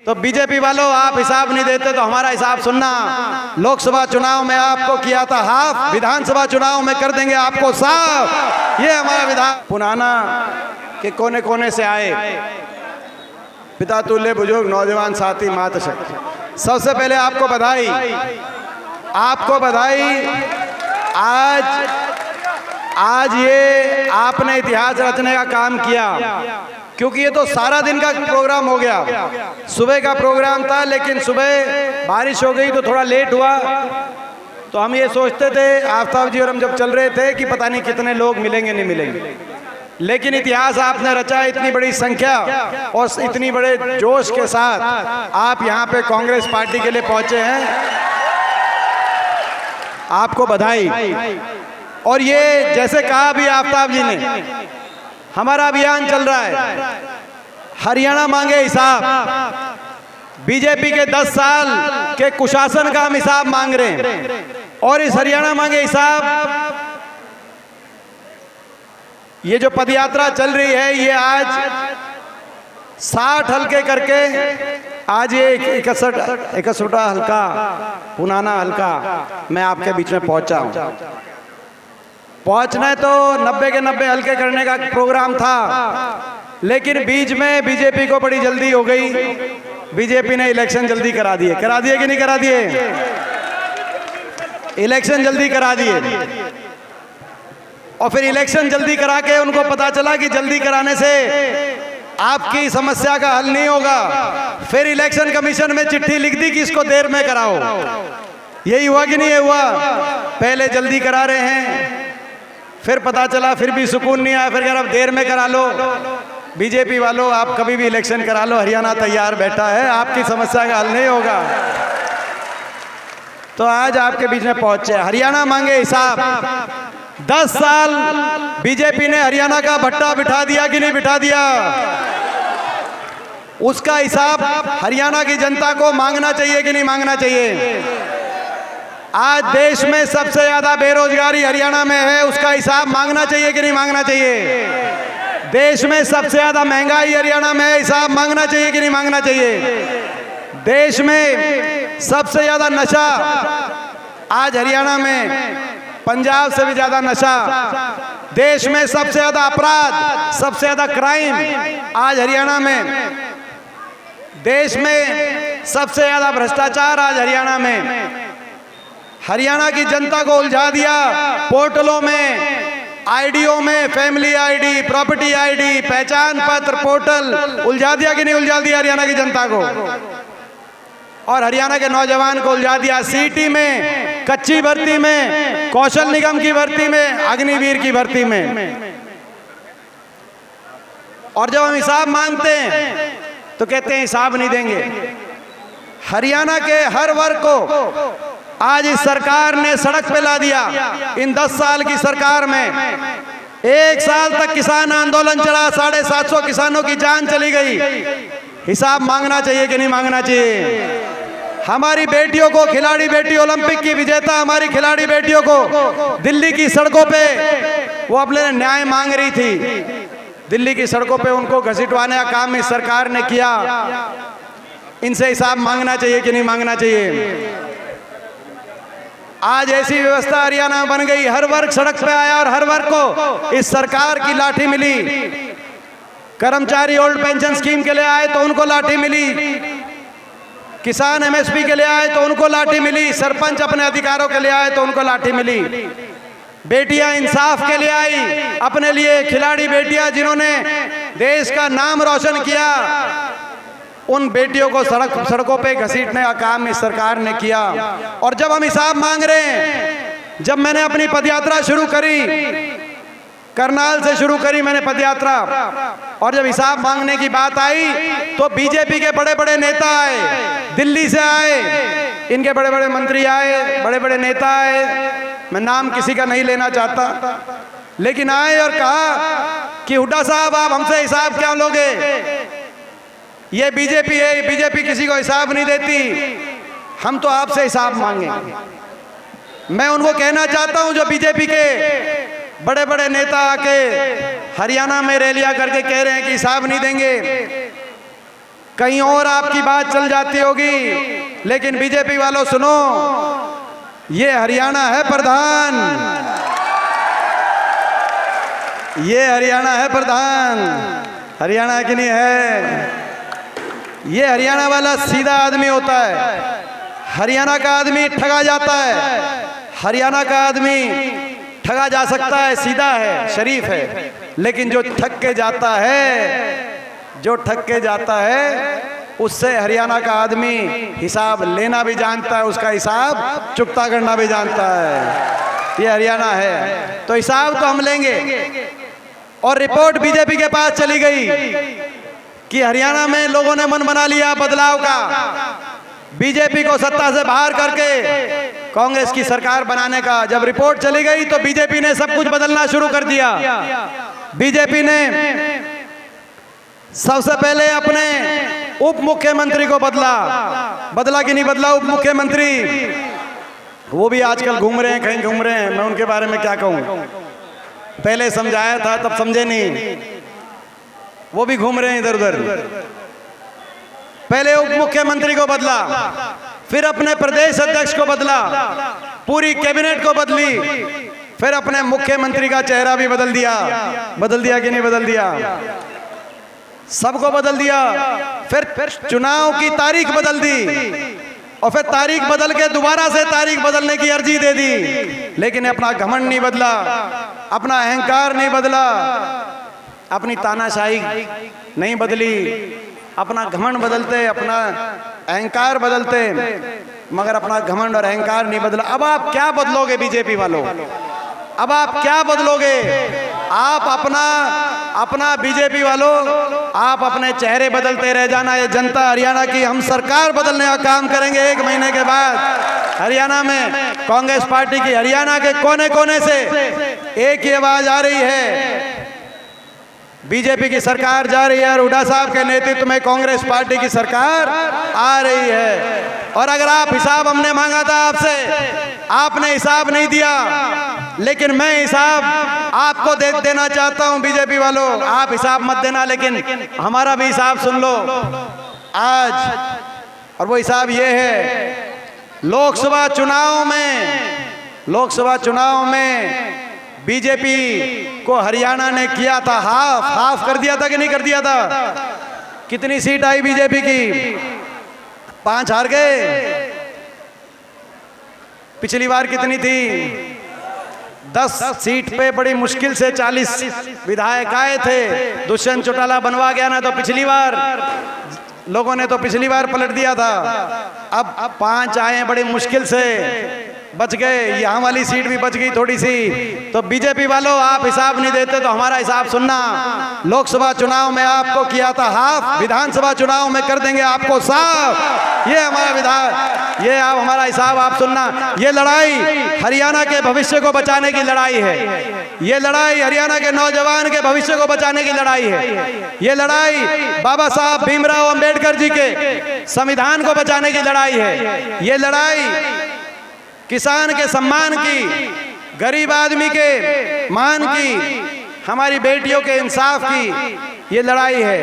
तो बीजेपी वालों, आप हिसाब नहीं देते तो हमारा हिसाब सुनना। लोकसभा चुनाव में आपको किया था हाफ, विधानसभा चुनाव में कर देंगे आपको साफ। ये हमारा विधान। पुनाना के कोने कोने से आए पिता तुल्य बुजुर्ग नौजवान साथी मातृशक्ति, सबसे पहले आपको बधाई, आपको बधाई। आज ये आपने इतिहास रचने का काम किया, क्योंकि ये तो सारा दिन का प्रोग्राम हो गया। सुबह का प्रोग्राम था, लेकिन सुबह बारिश हो गई तो थोड़ा लेट हुआ। तो हम ये सोचते थे, आफ्ताब जी और हम जब चल रहे थे, कि पता नहीं कितने लोग मिलेंगे नहीं मिलेंगे, लेकिन इतिहास आपने रचा। इतनी बड़ी संख्या और इतनी बड़े जोश के साथ आप यहाँ पे कांग्रेस पार्टी के लिए पहुंचे हैं, आपको बधाई। और ये जैसे कहा भी आफ्ताब जी ने, हमारा अभियान चल रहा है हरियाणा मांगे हिसाब। बीजेपी के 10 साल के कुशासन का हम हिसाब मांग रहे हैं, और इस हरियाणा मांगे हिसाब, ये जो पदयात्रा चल रही है, ये आज 60 हल्के करके आज ये 61 हल्का पुनाना हल्का मैं आपके बीच में पहुंचा हूं। पहुंचना तो 90 के 90 हल्के करने का प्रोग्राम था, लेकिन बीच में बीजेपी को बड़ी जल्दी हो गई। बीजेपी ने इलेक्शन जल्दी करा दिए कि नहीं करा दिए? इलेक्शन जल्दी करा दिए, और फिर इलेक्शन जल्दी करा के उनको पता चला कि जल्दी कराने से आपकी समस्या का हल नहीं होगा। फिर इलेक्शन कमीशन में चिट्ठी लिख दी कि इसको देर में कराओ। यही हुआ कि नहीं हुआ? पहले जल्दी करा रहे हैं, फिर पता चला फिर भी सुकून नहीं आया, फिर कह रहा अब देर में करा लो। बीजेपी वालों, आप कभी भी इलेक्शन करा लो, हरियाणा तैयार बैठा है, आपकी समस्या का हल नहीं होगा। तो आज आपके बीच में पहुंचे हरियाणा मांगे हिसाब। 10 साल बीजेपी ने हरियाणा का भट्टा बिठा दिया कि नहीं बिठा दिया? उसका हिसाब हरियाणा की जनता को मांगना चाहिए कि नहीं मांगना चाहिए? आज देश में सबसे ज्यादा बेरोजगारी हरियाणा में है, उसका हिसाब मांगना चाहिए कि नहीं मांगना चाहिए? देश में सबसे ज्यादा महंगाई हरियाणा में है, हिसाब मांगना चाहिए कि नहीं मांगना चाहिए? देश में सबसे ज्यादा नशा आज हरियाणा में, पंजाब से भी ज्यादा नशा। देश में सबसे ज्यादा अपराध, सबसे ज्यादा क्राइम आज हरियाणा में। देश में सबसे ज्यादा भ्रष्टाचार आज हरियाणा में। हरियाणा की जनता को उलझा दिया पोर्टलों में, आईडियों में, फैमिली आईडी, प्रॉपर्टी आईडी, पहचान पत्र पोर्टल, उलझा दिया कि नहीं उलझा दिया हरियाणा की जनता को? और हरियाणा के नौजवान को उलझा दिया सीटी में, कच्ची भर्ती में, कौशल निगम की भर्ती में, अग्निवीर की भर्ती में। और जब हम हिसाब मांगते हैं तो कहते हैं हिसाब नहीं देंगे। हरियाणा के हर वर्ग को आज इस सरकार ने सड़क पे ला दिया। इन 10 साल की सरकार में 1 साल तक किसान आंदोलन चला, 750 किसानों की जान चली गई। हिसाब मांगना चाहिए कि नहीं मांगना चाहिए? हमारी बेटियों को, खिलाड़ी बेटी, ओलंपिक की विजेता हमारी खिलाड़ी बेटियों को दिल्ली की सड़कों पे वो अपने न्याय मांग रही थी। दिल्ली की सड़कों पे उनको घसीटवाने का काम इस सरकार ने किया। इनसे हिसाब मांगना चाहिए कि नहीं मांगना चाहिए? आज ऐसी व्यवस्था हरियाणा में बन गई, हर वर्ग सड़क पे आया और हर वर्ग को इस सरकार की लाठी मिली। कर्मचारी ओल्ड पेंशन स्कीम के लिए आए तो उनको लाठी मिली, किसान एमएसपी के लिए आए तो उनको लाठी मिली, सरपंच अपने अधिकारों के लिए आए तो उनको लाठी मिली। बेटियां इंसाफ के लिए आई, अपने लिए खिलाड़ी बेटियां जिन्होंने देश का नाम रोशन किया, उन बेटियों को सड़कों पे घसीटने का काम इस सरकार ने किया। और जब हम हिसाब मांग रहे हैं, जब मैंने अपनी पदयात्रा शुरू करी, करनाल से शुरू करी मैंने पदयात्रा, और जब हिसाब मांगने की बात आई तो बीजेपी के बड़े बड़े नेता आए, दिल्ली से आए, इनके बड़े बड़े मंत्री आए, बड़े बड़े नेता आए, मैं नाम किसी का नहीं लेना चाहता, लेकिन आए और कहा कि हुड्डा साहब आप हमसे हिसाब क्या लोगे? ये बीजेपी है, बीजेपी किसी को हिसाब नहीं देती, हम तो आपसे हिसाब मांगेंगे। मैं उनको कहना चाहता हूं जो बीजेपी के बड़े बड़े नेता आके हरियाणा में रैलियां करके कह रहे हैं कि हिसाब नहीं देंगे, कहीं और आपकी बात चल जाती होगी, लेकिन बीजेपी वालों सुनो, ये हरियाणा है प्रधान, ये हरियाणा है प्रधान, हरियाणा की नहीं है। ये हरियाणा वाला सीधा आदमी होता है। हरियाणा का आदमी ठगा जाता है, हरियाणा का आदमी ठगा जा सकता है, सीधा है, शरीफ है, लेकिन जो ठग के जाता है, जो ठग के जाता है, उससे हरियाणा का आदमी हिसाब लेना भी जानता है, उसका हिसाब चुकता करना भी जानता है। ये हरियाणा है, तो हिसाब तो हम लेंगे। और रिपोर्ट बीजेपी के पास चली गई कि हरियाणा में लोगों ने मन बना लिया बदलाव का, बीजेपी को सत्ता से बाहर करके कांग्रेस की सरकार बनाने का। जब रिपोर्ट चली गई तो बीजेपी ने सब कुछ बदलना शुरू कर दिया। बीजेपी ने सबसे पहले अपने उप मुख्यमंत्री को बदला कि नहीं बदला? उप मुख्यमंत्री वो भी आजकल घूम रहे हैं, कहीं घूम रहे हैं, मैं उनके बारे में क्या कहूं। पहले समझाया था तब समझे नहीं, वो भी घूम रहे हैं इधर उधर। पहले उप मुख्यमंत्री को बदला, फिर अपने प्रदेश अध्यक्ष को बदला, पूरी कैबिनेट को बदली, फिर अपने मुख्यमंत्री का चेहरा भी बदल दिया। बदल दिया कि नहीं बदल दिया? सबको बदल दिया। फिर चुनाव की तारीख बदल दी, और फिर तारीख बदल के दोबारा से तारीख बदलने की अर्जी दे दी। लेकिन अपना घमंड नहीं बदला, अपना अहंकार नहीं बदला, अपनी तानाशाही नहीं बदली। अपना घमंड बदलते, अपना अहंकार बदलते, मगर अपना घमंड और अहंकार नहीं बदला। अब आप क्या बदलोगे बीजेपी वालों? अब आप क्या बदलोगे? आप अपना बीजेपी वालों, आप अपने चेहरे बदलते रह जाना। ये जनता हरियाणा की, हम सरकार बदलने का काम करेंगे 1 महीने के बाद। हरियाणा में कांग्रेस पार्टी की हरियाणा के कोने कोने से एक ही आवाज आ रही है, बीजेपी की सरकार जा रही है और हुड्डा साहब के नेतृत्व में कांग्रेस पार्टी की सरकार आ रही है। और अगर आप हिसाब, हमने मांगा था आपसे, आपने हिसाब नहीं दिया, लेकिन मैं हिसाब आपको देना चाहता हूं। बीजेपी वालों, आप हिसाब मत देना, लेकिन हमारा भी हिसाब सुन लो आज। और वो हिसाब ये है, लोकसभा चुनाव में बीजेपी को हरियाणा ने किया था हाफ कर दिया था कि नहीं कर दिया था? कितनी सीट आई बीजेपी की? 5 हार गए। पिछली बार कितनी थी? 10 सीट पे बड़ी मुश्किल से 40 विधायक आए थे। दुष्यंत चौटाला बनवा गया ना, तो पिछली बार लोगों ने तो पिछली बार पलट दिया था। अब 5 आए, बड़ी मुश्किल से बच गए। यहाँ वाली सीट भी बच गई थोड़ी सी। तो बीजेपी वालों, आप हिसाब नहीं देते तो हमारा हिसाब सुनना। लोकसभा चुनाव में आपको किया था हाफ, विधानसभा चुनाव में कर देंगे आपको साफ। ये हमारा विधान, ये आप हमारा हिसाब आप सुनना। ये लड़ाई हरियाणा के भविष्य को बचाने की लड़ाई है। ये लड़ाई हरियाणा के नौजवान के भविष्य को बचाने की लड़ाई है। ये लड़ाई बाबा साहब भीमराव अंबेडकर जी के संविधान को बचाने की लड़ाई है। ये लड़ाई किसान के सम्मान की, गरीब आदमी के मान की, हमारी बेटियों के इंसाफ की ये लड़ाई है।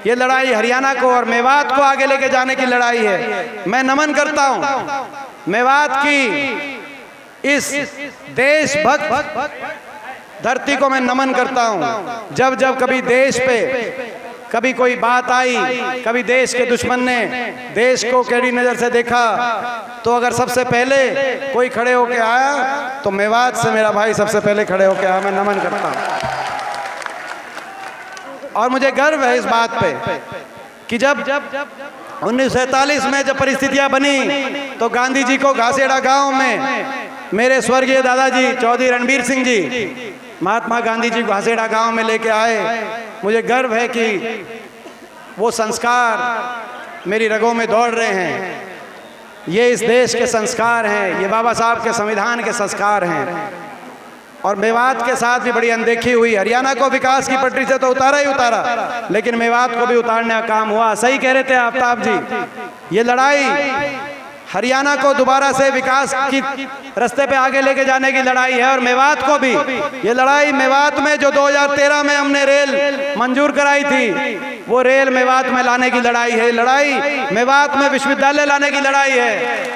ये लड़ाई हरियाणा को और मेवात को आगे लेके जाने की लड़ाई है। मैं नमन करता हूं मेवात की इस देशभक्त धरती को, मैं नमन करता हूं। जब जब कभी देश पे कभी कोई बात आई, कभी देश के दुश्मन ने देश को कैडी नजर से देखा, तो अगर सबसे पहले कोई खड़े होके आया तो मेवात से मेरा भाई सबसे पहले खड़े होके आया। मैं नमन करता हूं और मुझे गर्व है इस बात पे कि जब 1947 में जब परिस्थितियां बनी तो गांधी जी को घासेड़ा गांव में मेरे स्वर्गीय दादाजी चौधरी रणबीर सिंह जी महात्मा गांधी जी घासेड़ा गांव में लेके आए। मुझे गर्व है कि वो संस्कार मेरी रगों में दौड़ रहे हैं। ये इस देश के संस्कार हैं, ये बाबा साहब के संविधान के संस्कार हैं। और मेवात के साथ भी बड़ी अनदेखी हुई। हरियाणा को विकास की पटरी से तो उतारा ही उतारा, लेकिन मेवात को भी उतारने का काम हुआ। सही कह रहे थे आफ्ताब जी, ये लड़ाई हरियाणा को दोबारा से विकास की रास्ते पे आगे लेके जाने की लड़ाई है। और मेवात को भी, ये लड़ाई मेवात में जो 2013 में हमने रेल मंजूर कराई थी, वो रेल मेवात में लाने की लड़ाई है। लड़ाई मेवात में विश्वविद्यालय लाने की लड़ाई है।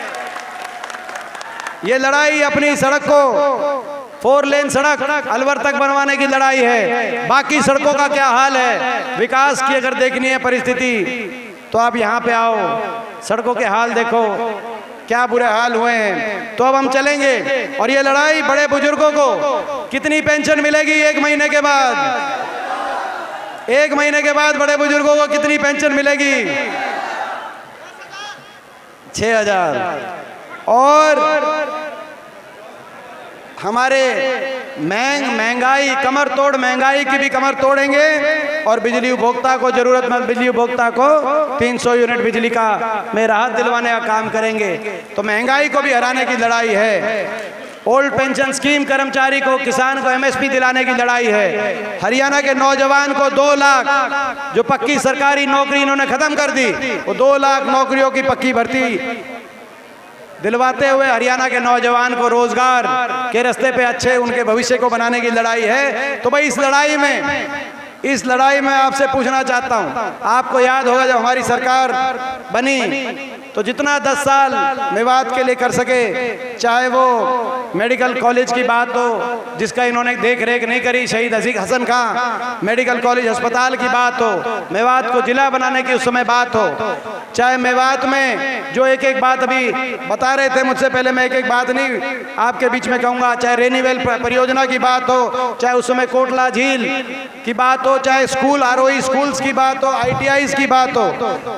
ये लड़ाई अपनी सड़क को 4 लेन सड़क अलवर तक बनवाने की लड़ाई है। बाकी सड़कों का क्या हाल है, विकास की अगर देखनी है परिस्थिति तो आप यहाँ पे आओ, सड़कों के हाल देखो क्या बुरे हाल हुए हैं। तो अब हम चलेंगे और ये लड़ाई बड़े बुजुर्गों को कितनी पेंशन मिलेगी 1 महीने के बाद, 1 महीने के बाद बड़े बुजुर्गों को कितनी पेंशन मिलेगी? 6000। और हमारे महंगाई, कमर तोड़ महंगाई की भी कमर तोड़ेंगे और बिजली उपभोक्ता को, जरूरतमंद बिजली उपभोक्ता को 300 यूनिट बिजली का में राहत दिलवाने का काम करेंगे। तो महंगाई को भी हराने की लड़ाई है। ओल्ड पेंशन स्कीम कर्मचारी को, किसान को एमएसपी दिलाने की लड़ाई है। हरियाणा के नौजवान को 2 लाख जो पक्की सरकारी नौकरी इन्होंने खत्म कर दी, वो 2 लाख नौकरियों की पक्की भर्ती दिलवाते हुए हरियाणा के नौजवान को रोजगार के रास्ते पे अच्छे उनके भविष्य को बनाने की लड़ाई है। तो भाई इस लड़ाई में आपसे पूछना चाहता हूं, आपको याद होगा जब हमारी सरकार बनी तो जितना 10 साल मेवात के लिए कर सके, चाहे वो मेडिकल कॉलेज की बात हो जिसका इन्होंने देख रेख नहीं करी, शहीद हसन खां मेडिकल कॉलेज अस्पताल की बात हो, मेवात को जिला बनाने की उस समय बात हो, चाहे मेवात में जो एक एक बात अभी बता रहे थे मुझसे पहले, मैं एक एक बात नहीं आपके बीच में कहूँगा, चाहे रेनीवेल परियोजना की बात हो, चाहे उस समय कोटला झील की बात हो, चाहे स्कूल आरओई स्कूल्स की बात हो, आईटीआईज की बात हो,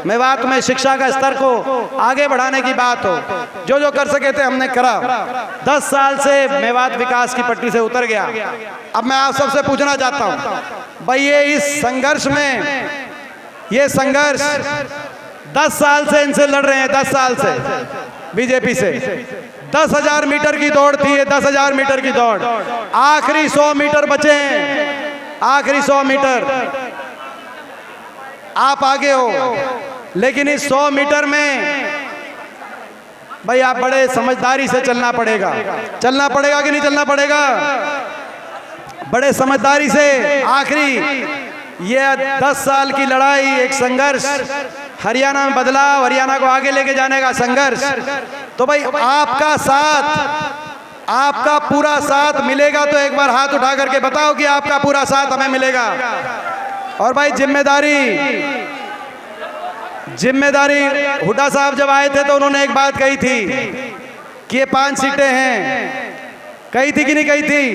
मेवात में शिक्षा का स्तर को आगे बढ़ाने की बात हो, जो जो कर सके थे हमने करा। 10 साल से मेवात विकास की पटरी से उतर गया। अब मैं आप सबसे पूछना चाहता हूं, भाई ये इस संघर्ष में, ये संघर्ष 10 साल से इनसे लड़ रहे हैं, 10 साल से बीजेपी से। 10,000 मीटर की दौड़ थी, 10,000 मीटर की दौड़, आखिरी 100 मीटर बचे हैं, आखिरी 100 मीटर आप आगे हो। लेकिन इस 100 मीटर में भाई आप बड़े समझदारी से चलना पड़ेगा। चलना पड़ेगा कि नहीं चलना पड़ेगा? बड़े समझदारी से। आखिरी ये 10 साल की लड़ाई, एक संघर्ष, हरियाणा में बदलाव, हरियाणा को आगे लेके जाने का संघर्ष। तो भाई आपका साथ, आपका पूरा साथ मिलेगा तो एक बार हाथ उठा करके बताओ कि आपका पूरा साथ हमें मिलेगा। और भाई जिम्मेदारी हुड्डा साहब जब आए थे तो उन्होंने एक बात कही थी कि ये 5 सीटें हैं, कही थी कि नहीं कही थी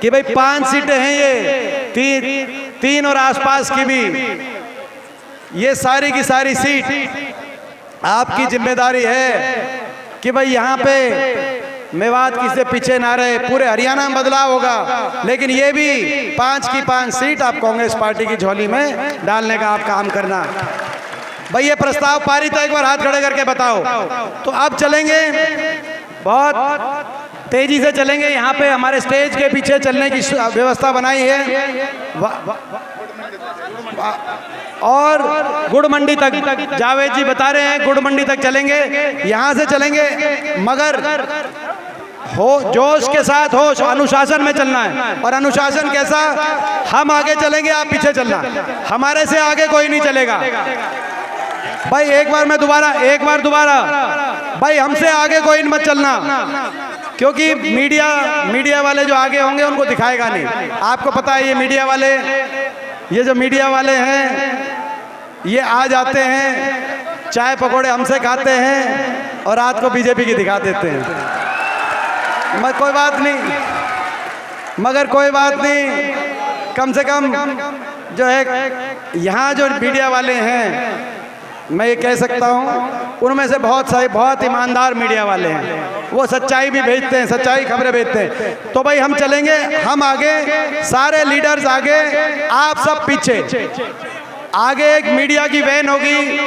कि भाई 5 सीटें हैं, ये 3 और आसपास की भी, ये सारी की सारी सीट आपकी जिम्मेदारी है कि भाई यहाँ पे मेवात किसी पीछे ना रहे, पूरे हरियाणा में बदलाव होगा। लेकिन ये भी 5 की 5 सीट आप कांग्रेस पार्टी की झोली में डालने का आप काम करना। भाई ये प्रस्ताव पारित है, एक बार हाथ खड़े करके बताओ। तो अब चलेंगे, बहुत तेजी से चलेंगे। यहाँ पे हमारे स्टेज के पीछे चलने की व्यवस्था बनाई है और गुड़ मंडी तक, जावेद जी बता रहे हैं गुड़ मंडी तक चलेंगे, यहाँ से चलेंगे, मगर हो जोश के साथ, होश, अनुशासन में चलना है। और अनुशासन कैसा? हम आगे चलेंगे, आप पीछे चलना, हमारे से आगे कोई नहीं चलेगा। भाई एक बार दोबारा भाई हमसे आगे कोई मत चलना, क्योंकि मीडिया वाले जो आगे होंगे उनको दिखाएगा नहीं। आपको पता है ये जो मीडिया वाले हैं, ये आ जाते हैं, चाय पकौड़े हमसे खाते हैं और रात को बीजेपी की दिखा देते हैं। कोई बात नहीं, मगर कोई बात नहीं, कम से कम जो है यहाँ जो मीडिया वाले हैं, मैं ये कह सकता हूँ उनमें से बहुत ईमानदार मीडिया वाले हैं, वो सच्चाई भी भेजते हैं, सच्चाई खबरें भेजते हैं। तो भाई हम चलेंगे, हम आगे, सारे लीडर्स आगे, आप सब पीछे। आगे एक मीडिया की वैन होगी,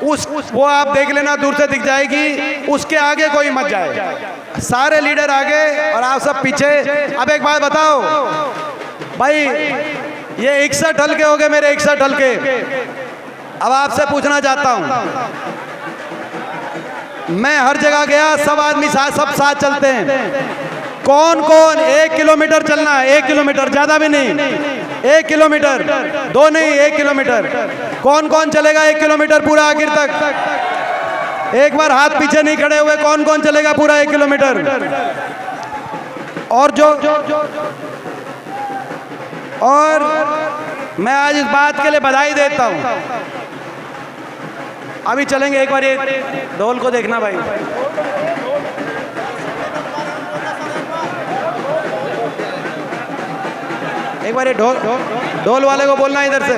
वो आप देख लेना, दूर से दिख जाएगी, उसके आगे कोई मत जाए, सारे लीडर आगे और आप सब पीछे। अब एक बात बताओ भाई, ये 61 हल्के हो गए मेरे, 61 हल्के। अब आपसे पूछना चाहता हूं, मैं हर जगह गया, सब आदमी सब साथ चलते हैं। कौन कौन 1 किलोमीटर चलना है, 1 किलोमीटर, ज्यादा भी नहीं, 1 किलोमीटर, 2 नहीं, 1 किलोमीटर। कौन कौन चलेगा 1 किलोमीटर पूरा आखिर तक? एक बार हाथ पीछे नहीं खड़े हुए, कौन कौन चलेगा पूरा 1 किलोमीटर? और मैं आज इस बात के लिए बधाई देता हूं। अभी चलेंगे, एक बार ये ढोल को देखना भाई। एक बार ये ढोल वाले को बोलना इधर से।